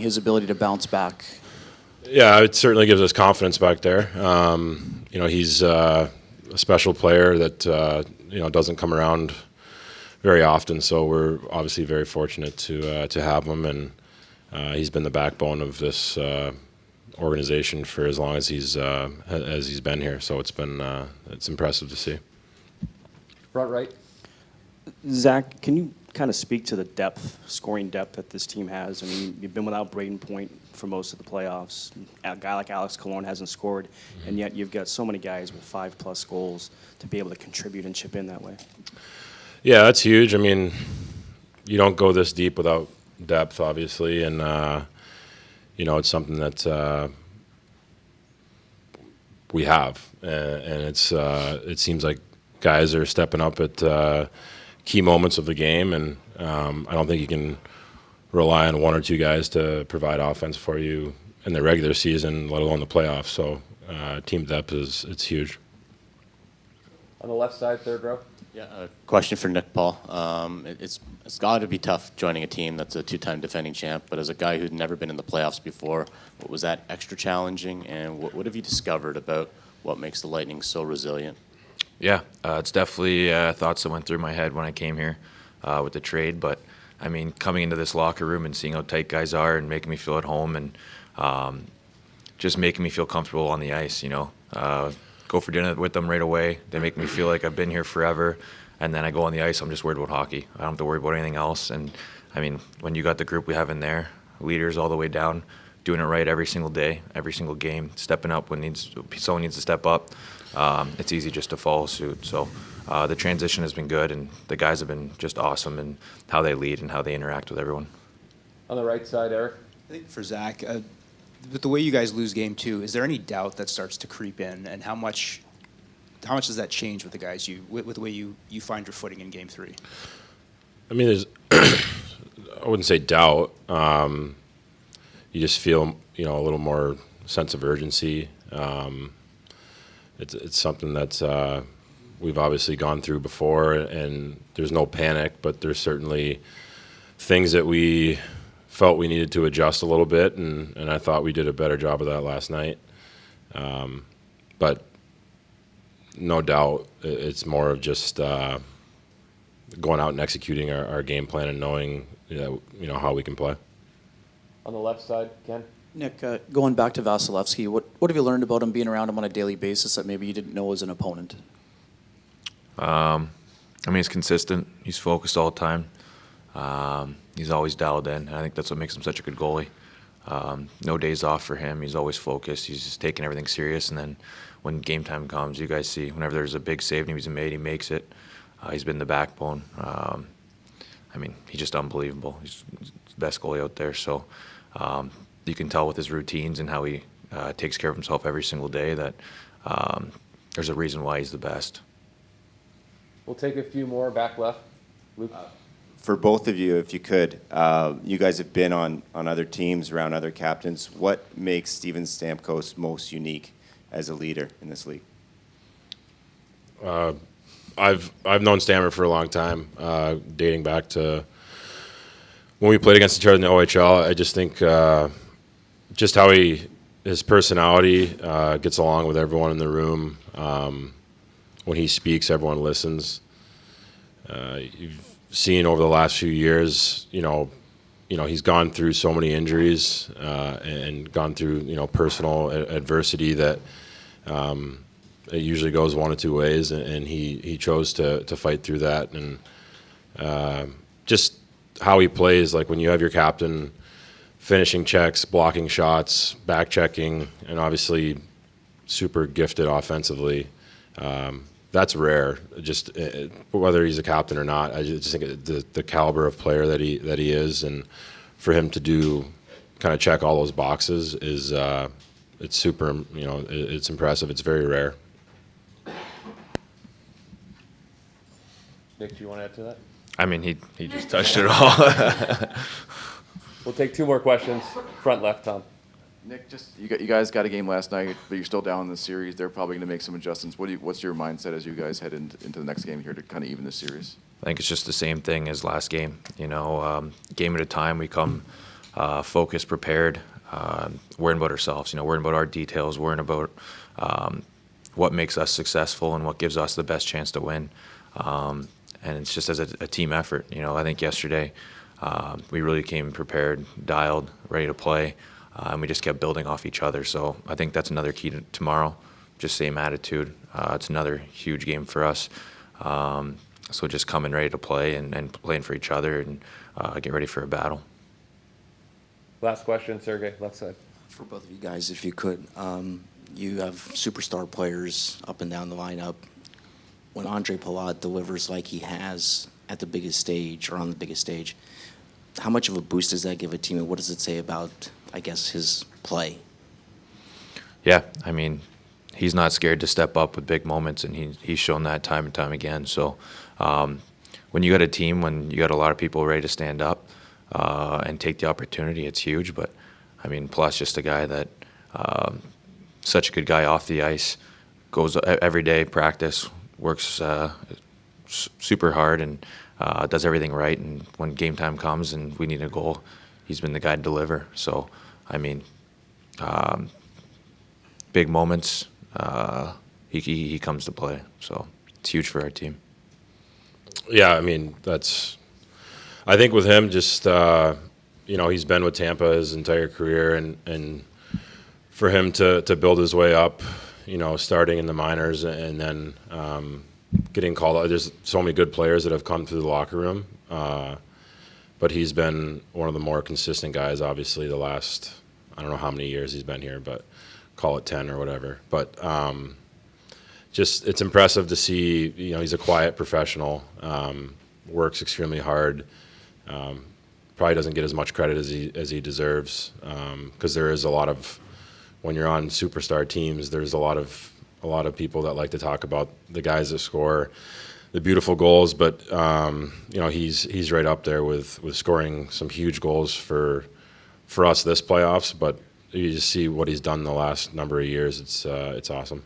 his ability to bounce back? Yeah, it certainly gives us confidence back there. He's a special player that doesn't come around very often, so we're obviously very fortunate to have him, and he's been the backbone of this organization for as long as he's been here. So it's impressive to see. Front right. Zach, can you kind of speak to the scoring depth that this team has? I mean, you've been without Braden Point for most of the playoffs. A guy like Alex Cologne hasn't scored, and yet you've got so many guys with 5+ goals to be able to contribute and chip in that way. Yeah, that's huge. I mean, you don't go this deep without depth, obviously, and it's something that we have, and it seems like guys are stepping up at key moments of the game, and I don't think you can rely on one or two guys to provide offense for you in the regular season, let alone the playoffs. So team depth it's huge. On the left side, third row. Yeah, a question for Nick Paul. It's got to be tough joining a team that's a 2-time defending champ, but as a guy who'd never been in the playoffs before, what was that extra challenging, and what have you discovered about what makes the Lightning so resilient? Yeah, it's definitely thoughts that went through my head when I came here with the trade, but I mean, coming into this locker room and seeing how tight guys are and making me feel at home and just making me feel comfortable on the ice, go for dinner with them right away. They make me feel like I've been here forever. And then I go on the ice, I'm just worried about hockey. I don't have to worry about anything else. And, I mean, when you got the group we have in there, leaders all the way down, doing it right every single day, every single game, stepping up when someone needs to step up, it's easy just to follow suit. So the transition has been good, and the guys have been just awesome in how they lead and how they interact with everyone. On the right side, Eric. I think for Zach, with the way you guys lose game 2, is there any doubt that starts to creep in, and how much does that change with the guys with the way you find your footing in game 3? I mean, there's I wouldn't say doubt. You just feel a little more sense of urgency. It's something that we've obviously gone through before, and there's no panic, but there's certainly things that we felt we needed to adjust a little bit, and I thought we did a better job of that last night. But no doubt, it's more of just going out and executing our game plan and knowing how we can play. On the left side, Ken. Nick, going back to Vasilevskiy, what have you learned about him being around him on a daily basis that maybe you didn't know as an opponent? I mean, he's consistent. He's focused all the time. He's always dialed in, and I think that's what makes him such a good goalie. No days off for him. He's always focused. He's just taking everything serious, and then when game time comes, you guys see whenever there's a big save and he's made, he makes it. He's been the backbone. I mean, he's just unbelievable. He's the best goalie out there. So you can tell with his routines and how he takes care of himself every single day that there's a reason why he's the best. We'll take a few more back left. Luke. For both of you, if you could, you guys have been on other teams, around other captains. What makes Steven Stamkos most unique as a leader in this league? I've known Stammer for a long time, dating back to when we played against each other in the OHL. I just think just how his personality gets along with everyone in the room. When he speaks, everyone listens. You've seen over the last few years, he's gone through so many injuries and gone through, personal adversity that it usually goes one of two ways, and he chose to fight through that. And just how he plays, like when you have your captain finishing checks, blocking shots, back checking, and obviously super gifted offensively. That's rare. Just whether he's a captain or not, I just think the caliber of player that he is, and for him to do kind of check all those boxes is it's super. It's impressive. It's very rare. Nick, do you want to add to that? I mean, he just touched it all. We'll take two more questions. Front left, Tom. Nick, just you guys got a game last night, but you're still down in the series. They're probably going to make some adjustments. What's your mindset as you guys head into the next game here to kind of even the series? I think it's just the same thing as last game. Game at a time. We come focused, prepared, worrying about ourselves, worrying about our details, worrying about what makes us successful and what gives us the best chance to win. And it's just as a team effort. I think yesterday we really came prepared, dialed, ready to play, and we just kept building off each other. So I think that's another key to tomorrow, just same attitude. It's another huge game for us. So just coming ready to play and playing for each other and get ready for a battle. Last question, Sergey, left side. For both of you guys, if you could. You have superstar players up and down the lineup. When Ondrej Palat delivers like he has at the biggest stage or on the biggest stage, how much of a boost does that give a team, and what does it say about, I guess, his play? Yeah, I mean, he's not scared to step up with big moments, and he's shown that time and time again. So when you got a team, when you got a lot of people ready to stand up and take the opportunity, it's huge. But, I mean, plus just a guy that such a good guy off the ice, goes every day, practice, works super hard and does everything right. And when game time comes and we need a goal, he's been the guy to deliver. So, I mean, big moments, he comes to play. So it's huge for our team. Yeah, I mean, I think with him, just, he's been with Tampa his entire career, and for him to build his way up, starting in the minors and then getting called out. There's so many good players that have come through the locker room, but he's been one of the more consistent guys, obviously, the last, I don't know how many years he's been here, but call it 10 or whatever. But just it's impressive to see, he's a quiet professional, works extremely hard, probably doesn't get as much credit as he deserves, because there is a lot of, when you're on superstar teams, there's a lot of people that like to talk about the guys that score the beautiful goals, but he's right up there with scoring some huge goals for us this playoffs. But you just see what he's done the last number of years. It's awesome.